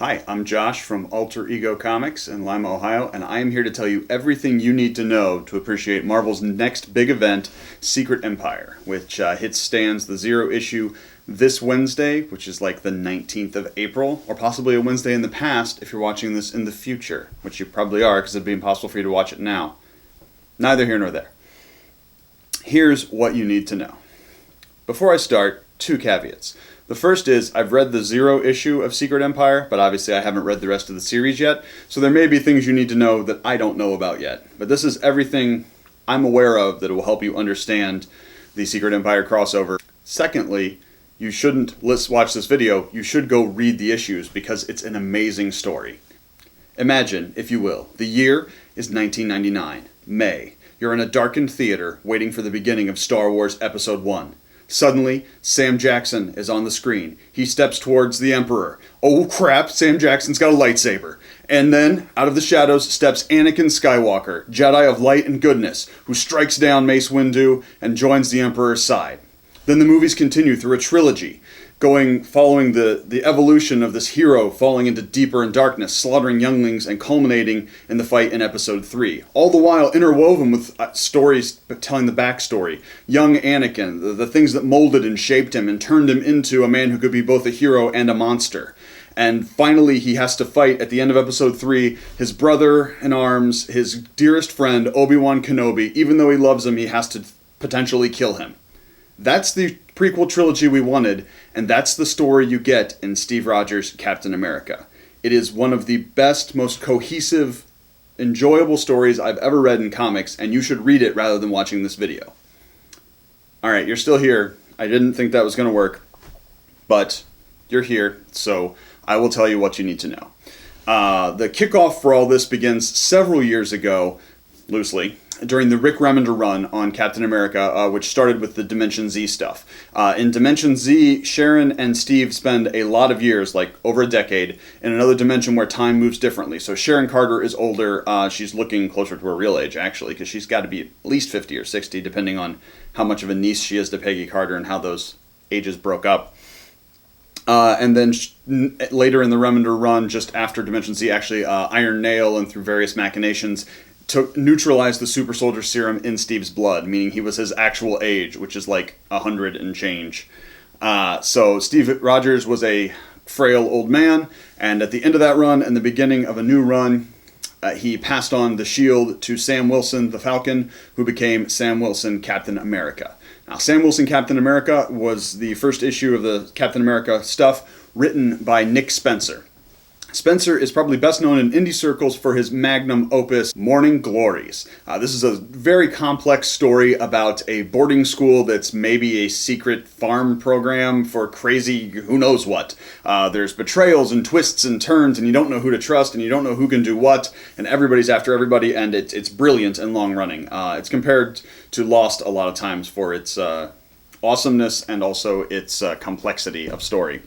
Hi, I'm Josh from Alter Ego Comics in Lima, Ohio, and I am here to tell you everything you need to know to appreciate Marvel's next big event, Secret Empire, which hits stands the Zero issue this Wednesday, which is like the 19th of April, or possibly a Wednesday in the past if you're watching this in the future, which you probably are because it'd be impossible for you to watch it now. Neither here nor there. Here's what you need to know. Before I start, two caveats. The first is, I've read the Zero issue of Secret Empire, but obviously I haven't read the rest of the series yet, so there may be things you need to know that I don't know about yet. But this is everything I'm aware of that will help you understand the Secret Empire crossover. Secondly, you shouldn't watch this video, you should go read the issues because it's an amazing story. Imagine, if you will, the year is 1999, May. You're in a darkened theater waiting for the beginning of Star Wars Episode 1. Suddenly, Sam Jackson is on the screen. He steps towards the Emperor. Oh crap, Sam Jackson's got a lightsaber. And then, out of the shadows, steps Anakin Skywalker, Jedi of light and goodness, who strikes down Mace Windu and joins the Emperor's side. Then the movies continue through a trilogy, following the evolution of this hero falling into deeper and darkness, slaughtering younglings, and culminating in the fight in Episode 3. All the while interwoven with stories telling the backstory. Young Anakin, the things that molded and shaped him and turned him into a man who could be both a hero and a monster. And finally, he has to fight, at the end of Episode 3, his brother in arms, his dearest friend, Obi-Wan Kenobi. Even though he loves him, he has to potentially kill him. That's the prequel trilogy we wanted, and that's the story you get in Steve Rogers' Captain America. It is one of the best, most cohesive, enjoyable stories I've ever read in comics, and you should read it rather than watching this video. Alright, you're still here. I didn't think that was going to work, but you're here, so I will tell you what you need to know. The kickoff for all this begins several years ago, loosely, during the Rick Remender run on Captain America, which started with the Dimension Z stuff. In Dimension Z, Sharon and Steve spend a lot of years, like over a decade, in another dimension where time moves differently. So Sharon Carter is older. She's looking closer to her real age, actually, because she's got to be at least 50 or 60, depending on how much of a niece she is to Peggy Carter and how those ages broke up. And then later in the Remender run, just after Dimension Z, actually, Iron Nail, and through various machinations, neutralized the super soldier serum in Steve's blood, meaning he was his actual age, which is like 100 and change. So Steve Rogers was a frail old man, and at the end of that run and the beginning of a new run, he passed on the shield to Sam Wilson, the Falcon, who became Sam Wilson, Captain America. Now, Sam Wilson, Captain America was the first issue of the Captain America stuff written by Nick Spencer. Spencer is probably best known in indie circles for his magnum opus, Morning Glories. This is a very complex story about a boarding school that's maybe a secret farm program for crazy who knows what. There's betrayals and twists and turns, and you don't know who to trust, and you don't know who can do what, and everybody's after everybody, and it's brilliant and long-running. It's compared to Lost a lot of times for its awesomeness and also its complexity of story.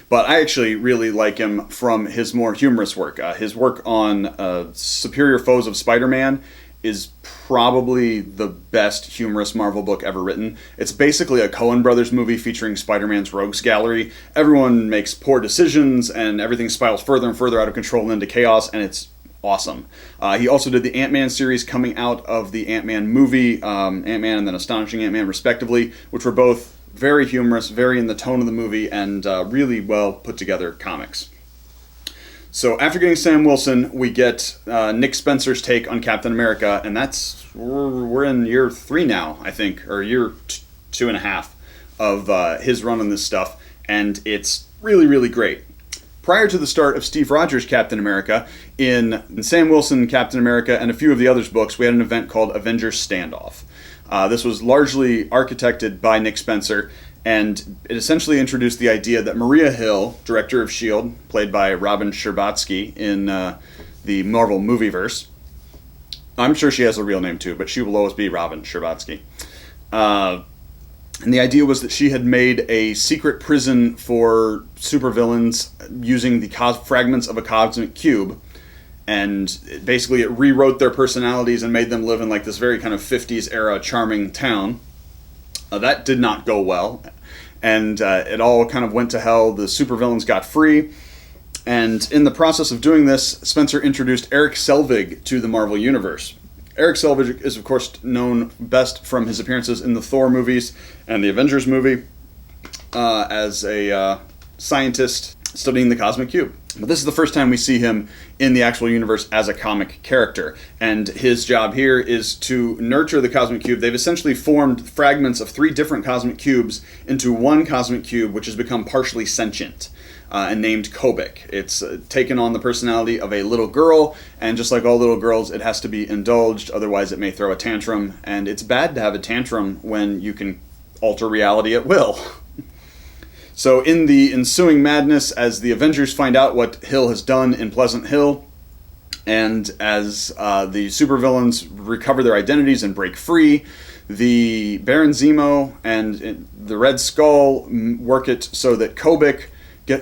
But I actually really like him from his more humorous work. His work on Superior Foes of Spider-Man is probably the best humorous Marvel book ever written. It's basically a Coen Brothers movie featuring Spider-Man's rogues gallery. Everyone makes poor decisions, and everything spirals further and further out of control and into chaos, and it's awesome. He also did the Ant-Man series coming out of the Ant-Man movie, Ant-Man and then Astonishing Ant-Man respectively, which were both very humorous, very in the tone of the movie, and really well put together comics. So after getting Sam Wilson, we get Nick Spencer's take on Captain America, and we're in year 3 now, I think, or year 2.5 of his run on this stuff, and it's really, really great. Prior to the start of Steve Rogers' Captain America, in Sam Wilson Captain America and a few of the others' books, we had an event called Avengers Standoff. This was largely architected by Nick Spencer, and it essentially introduced the idea that Maria Hill, director of S.H.I.E.L.D., played by Robin Scherbatsky in the Marvel Movieverse. I'm sure she has a real name too, but she will always be Robin Scherbatsky. And the idea was that she had made a secret prison for supervillains using the fragments of a cosmic cube. And basically it rewrote their personalities and made them live in like this very kind of 50s era charming town. That did not go well. And it all kind of went to hell. The supervillains got free. And in the process of doing this, Spencer introduced Eric Selvig to the Marvel Universe. Eric Selvig is, of course, known best from his appearances in the Thor movies and the Avengers movie as a scientist studying the Cosmic Cube. But this is the first time we see him in the actual universe as a comic character. And his job here is to nurture the Cosmic Cube. They've essentially formed fragments of 3 different Cosmic Cubes into one Cosmic Cube, which has become partially sentient. And named Kobik. It's taken on the personality of a little girl, and just like all little girls, it has to be indulged, otherwise it may throw a tantrum, and it's bad to have a tantrum when you can alter reality at will. So in the ensuing madness, as the Avengers find out what Hill has done in Pleasant Hill, and as the supervillains recover their identities and break free, the Baron Zemo and the Red Skull work it so that Kobik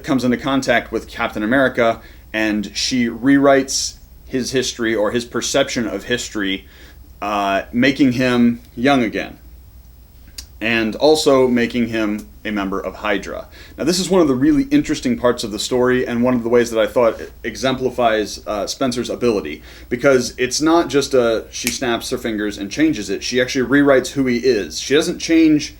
comes into contact with Captain America, and she rewrites his history, or his perception of history, making him young again, and also making him a member of Hydra. Now, this is one of the really interesting parts of the story, and one of the ways that I thought exemplifies Spencer's ability, because it's not just she snaps her fingers and changes it. She actually rewrites who he is. She doesn't change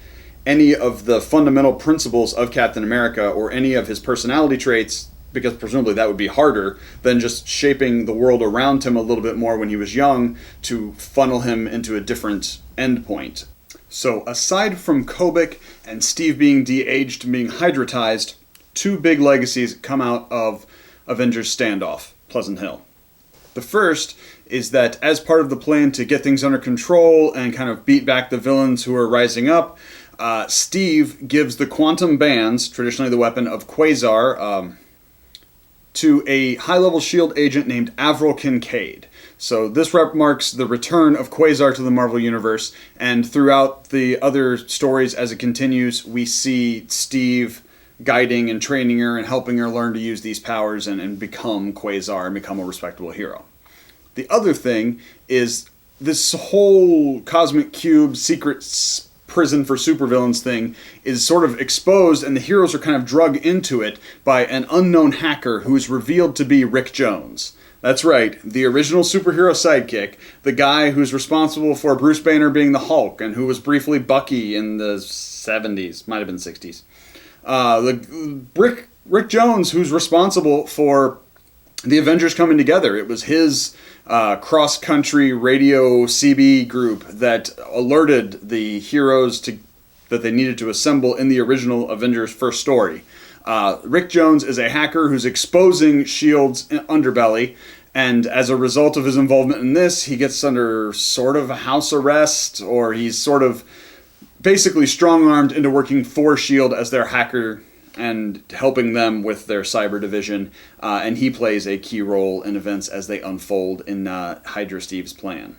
any of the fundamental principles of Captain America or any of his personality traits, because presumably that would be harder than just shaping the world around him a little bit more when he was young to funnel him into a different endpoint. So aside from Kobik and Steve being de-aged and being hydratized, 2 big legacies come out of Avengers Standoff, Pleasant Hill. The first is that as part of the plan to get things under control and kind of beat back the villains who are rising up, Steve gives the quantum bands, traditionally the weapon of Quasar, to a high-level S.H.I.E.L.D. agent named Avril Kincaid. So this marks the return of Quasar to the Marvel Universe, and throughout the other stories as it continues, we see Steve guiding and training her and helping her learn to use these powers and become Quasar and become a respectable hero. The other thing is this whole Cosmic Cube secret prison for supervillains thing is sort of exposed, and the heroes are kind of drug into it by an unknown hacker who is revealed to be Rick Jones. That's right, the original superhero sidekick, the guy who's responsible for Bruce Banner being the Hulk, and who was briefly Bucky in the 70s, might have been 60s. Rick Jones, who's responsible for the Avengers coming together. It was his cross-country radio CB group that alerted the heroes that they needed to assemble in the original Avengers first story. Rick Jones is a hacker who's exposing S.H.I.E.L.D's underbelly, and as a result of his involvement in this, he gets under sort of a house arrest, or he's sort of basically strong-armed into working for S.H.I.E.L.D. as their hacker and helping them with their cyber division, and he plays a key role in events as they unfold in Hydra Steve's plan,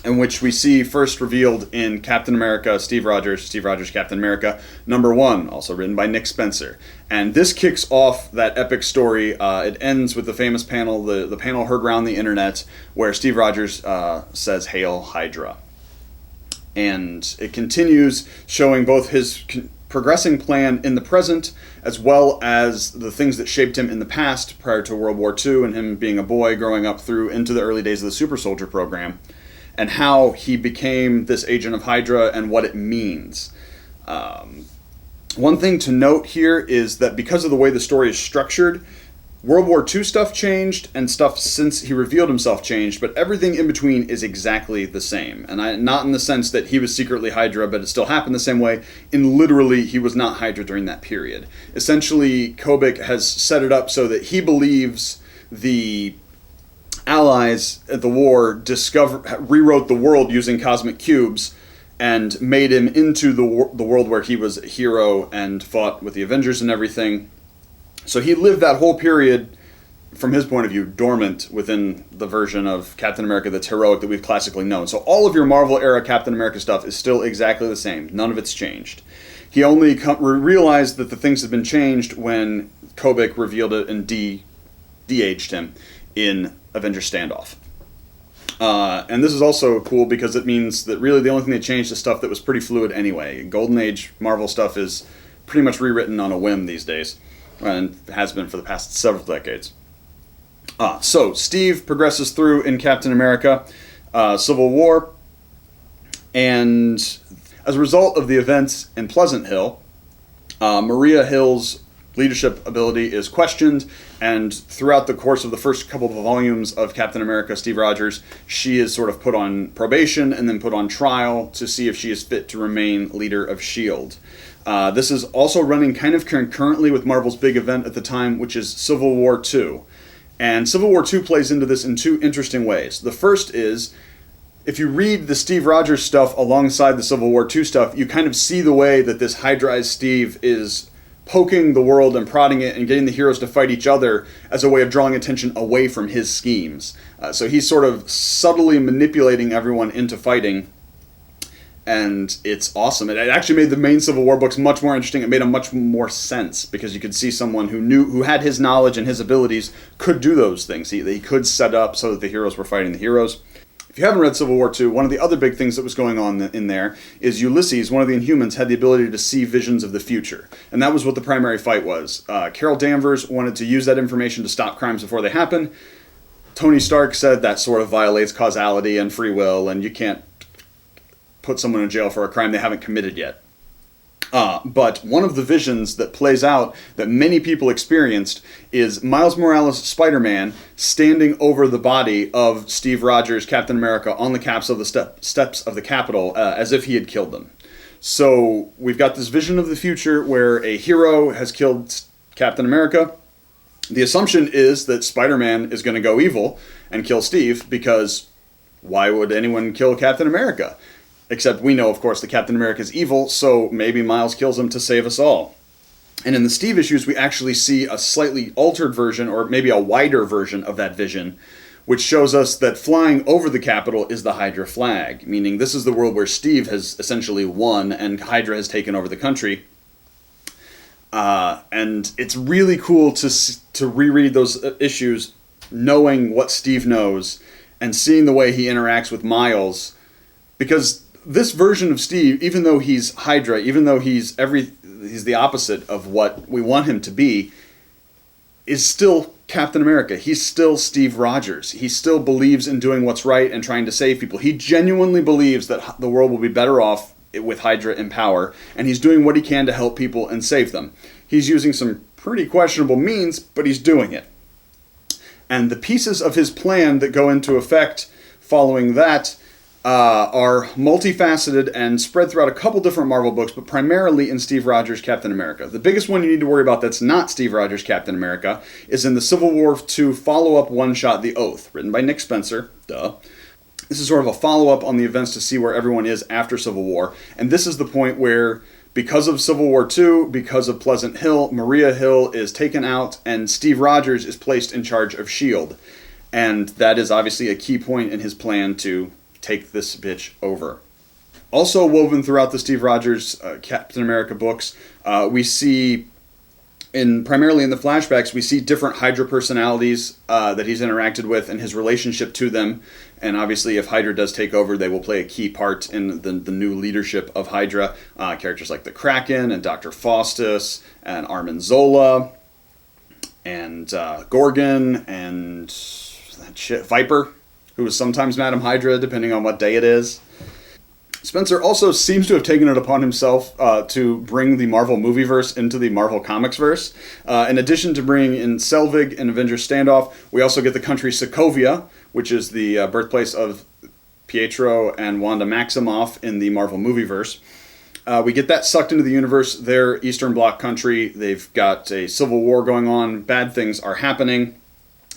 in which we see first revealed in Captain America, Steve Rogers, Captain America, #1, also written by Nick Spencer. And this kicks off that epic story. It ends with the famous panel, the panel heard around the internet, where Steve Rogers says, "Hail Hydra." And it continues showing both his progressing plan in the present, as well as the things that shaped him in the past prior to World War II, and him being a boy growing up through into the early days of the Super Soldier program, and how he became this agent of Hydra and what it means. One thing to note here is that because of the way the story is structured, World War II stuff changed, and stuff since he revealed himself changed, but everything in between is exactly the same. And not in the sense that he was secretly Hydra, but it still happened the same way. In literally, he was not Hydra during that period. Essentially, Kobik has set it up so that he believes the Allies at the war rewrote the world using cosmic cubes, and made him into the world where he was a hero and fought with the Avengers and everything. So he lived that whole period from his point of view, dormant within the version of Captain America that's heroic that we've classically known. So all of your Marvel era Captain America stuff is still exactly the same. None of it's changed. He only realized that the things had been changed when Kobik revealed it and de-aged him in Avengers Standoff. And this is also cool because it means that really the only thing that changed is stuff that was pretty fluid anyway. Golden Age Marvel stuff is pretty much rewritten on a whim these days, and has been for the past several decades. So Steve progresses through in Captain America Civil War, and as a result of the events in Pleasant Hill, Maria Hill's leadership ability is questioned, and throughout the course of the first couple of volumes of Captain America Steve Rogers, she is sort of put on probation and then put on trial to see if she is fit to remain leader of S.H.I.E.L.D. This is also running kind of concurrently with Marvel's big event at the time, which is Civil War II. And Civil War II plays into this in two interesting ways. The first is, if you read the Steve Rogers stuff alongside the Civil War II stuff, you kind of see the way that this Hydra Eyes Steve is poking the world and prodding it and getting the heroes to fight each other as a way of drawing attention away from his schemes. So he's sort of subtly manipulating everyone into fighting, and it's awesome. It actually made the main Civil War books much more interesting. It made them much more sense because you could see someone who had his knowledge and his abilities could do those things. He could set up so that the heroes were fighting the heroes. If you haven't read Civil War II, one of the other big things that was going on in there is Ulysses, one of the Inhumans, had the ability to see visions of the future. And that was what the primary fight was. Carol Danvers wanted to use that information to stop crimes before they happen. Tony Stark said that sort of violates causality and free will, and you can't put someone in jail for a crime they haven't committed yet. But one of the visions that plays out that many people experienced is Miles Morales' Spider-Man standing over the body of Steve Rogers, Captain America, on the caps of the steps of the Capitol as if he had killed them. So we've got this vision of the future where a hero has killed Captain America. The assumption is that Spider-Man is going to go evil and kill Steve, because why would anyone kill Captain America? Except we know, of course, that Captain America is evil, so maybe Miles kills him to save us all. And in the Steve issues, we actually see a slightly altered version, or maybe a wider version of that vision, which shows us that flying over the Capitol is the Hydra flag, meaning this is the world where Steve has essentially won and Hydra has taken over the country. And it's really cool to reread those issues, knowing what Steve knows and seeing the way he interacts with Miles, because this version of Steve, even though he's Hydra, even though he's the opposite of what we want him to be, is still Captain America. He's still Steve Rogers. He still believes in doing what's right and trying to save people. He genuinely believes that the world will be better off with Hydra in power, and he's doing what he can to help people and save them. He's using some pretty questionable means, but he's doing it. And the pieces of his plan that go into effect following that are multifaceted and spread throughout a couple different Marvel books, but primarily in Steve Rogers' Captain America. The biggest one you need to worry about that's not Steve Rogers' Captain America is in the Civil War II follow-up one-shot, The Oath, written by Nick Spencer. Duh. This is sort of a follow-up on the events to see where everyone is after Civil War, and this is the point where, because of Civil War II, because of Pleasant Hill, Maria Hill is taken out, and Steve Rogers is placed in charge of S.H.I.E.L.D. And that is obviously a key point in his plan to take this bitch over. Also woven throughout the Steve Rogers Captain America books, we see, primarily in the flashbacks, we see different Hydra personalities that he's interacted with and his relationship to them. And obviously, if Hydra does take over, they will play a key part in the new leadership of Hydra. Characters like the Kraken and Dr. Faustus and Armin Zola and Gorgon and that shit, Viper, who is sometimes Madam Hydra, depending on what day it is. Spencer also seems to have taken it upon himself to bring the Marvel movieverse into the Marvel Comics verse. In addition to bringing in Selvig in Avengers Standoff, we also get the country Sokovia, which is the birthplace of Pietro and Wanda Maximoff in the Marvel movieverse. We get that sucked into the universe. They're Eastern Bloc country. They've got a civil war going on. Bad things are happening,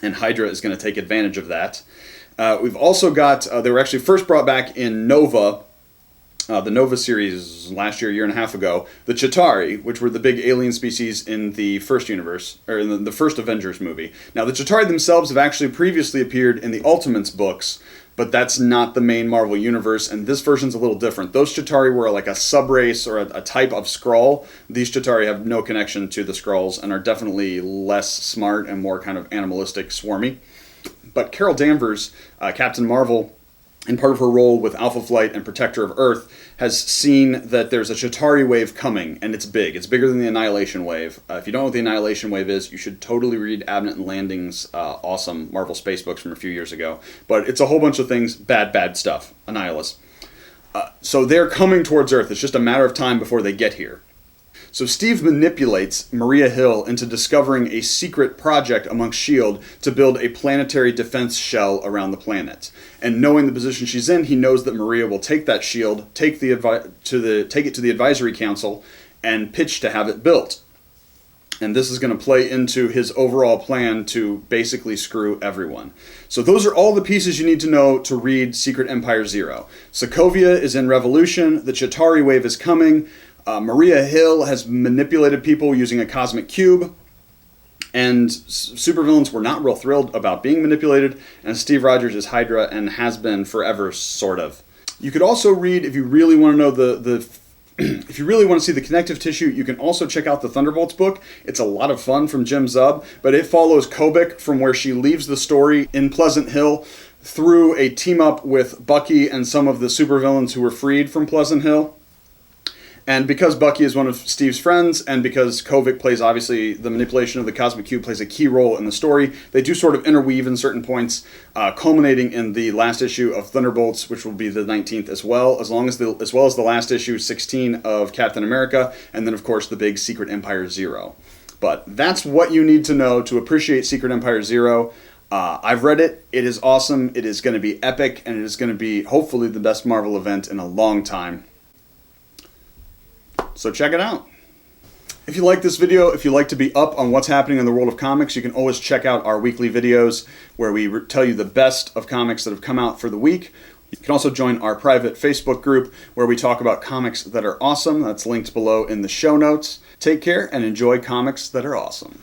and Hydra is going to take advantage of that. We've also got, they were actually first brought back in Nova, the Nova series last year, a year and a half ago, the Chitauri, which were the big alien species in the first universe, or in the first Avengers movie. Now, the Chitauri themselves have actually previously appeared in the Ultimates books, but that's not the main Marvel universe, and this version's a little different. Those Chitauri were like a subrace or a type of Skrull. These Chitauri have no connection to the Skrulls and are definitely less smart and more kind of animalistic, swarmy. But Carol Danvers, Captain Marvel, in part of her role with Alpha Flight and Protector of Earth, has seen that there's a Chitauri wave coming, and it's big. It's bigger than the Annihilation Wave. If you don't know what the Annihilation Wave is, you should totally read Abnett and Landing's awesome Marvel Space books from a few years ago. But it's a whole bunch of things, bad stuff, Annihilus. So they're coming towards Earth. It's just a matter of time before they get here. So Steve manipulates Maria Hill into discovering a secret project amongst S.H.I.E.L.D. to build a planetary defense shell around the planet. And knowing the position she's in, he knows that Maria will take that shield, take it to the advisory council, and pitch to have it built. And this is going to play into his overall plan to basically screw everyone. So those are all the pieces you need to know to read Secret Empire Zero. Sokovia is in revolution. The Chitauri wave is coming. Maria Hill has manipulated people using a cosmic cube, and supervillains were not real thrilled about being manipulated, and Steve Rogers is Hydra and has been forever, sort of. You could also read, if you really want to know if you really want to see the connective tissue, you can also check out the Thunderbolts book. It's a lot of fun from Jim Zub, but it follows Kobik from where she leaves the story in Pleasant Hill through a team-up with Bucky and some of the supervillains who were freed from Pleasant Hill. And because Bucky is one of Steve's friends, and because Kobik plays, obviously, the manipulation of the Cosmic Cube plays a key role in the story, they do sort of interweave in certain points, culminating in the last issue of Thunderbolts, which will be the 19th as well as the last issue, 16, of Captain America, and then, of course, the big Secret Empire Zero. But that's what you need to know to appreciate Secret Empire Zero. I've read it. It is awesome. It is going to be epic, and it is going to be, hopefully, the best Marvel event in a long time. So check it out. If you like this video, if you like to be up on what's happening in the world of comics, you can always check out our weekly videos where we tell you the best of comics that have come out for the week. You can also join our private Facebook group where we talk about comics that are awesome. That's linked below in the show notes. Take care and enjoy comics that are awesome.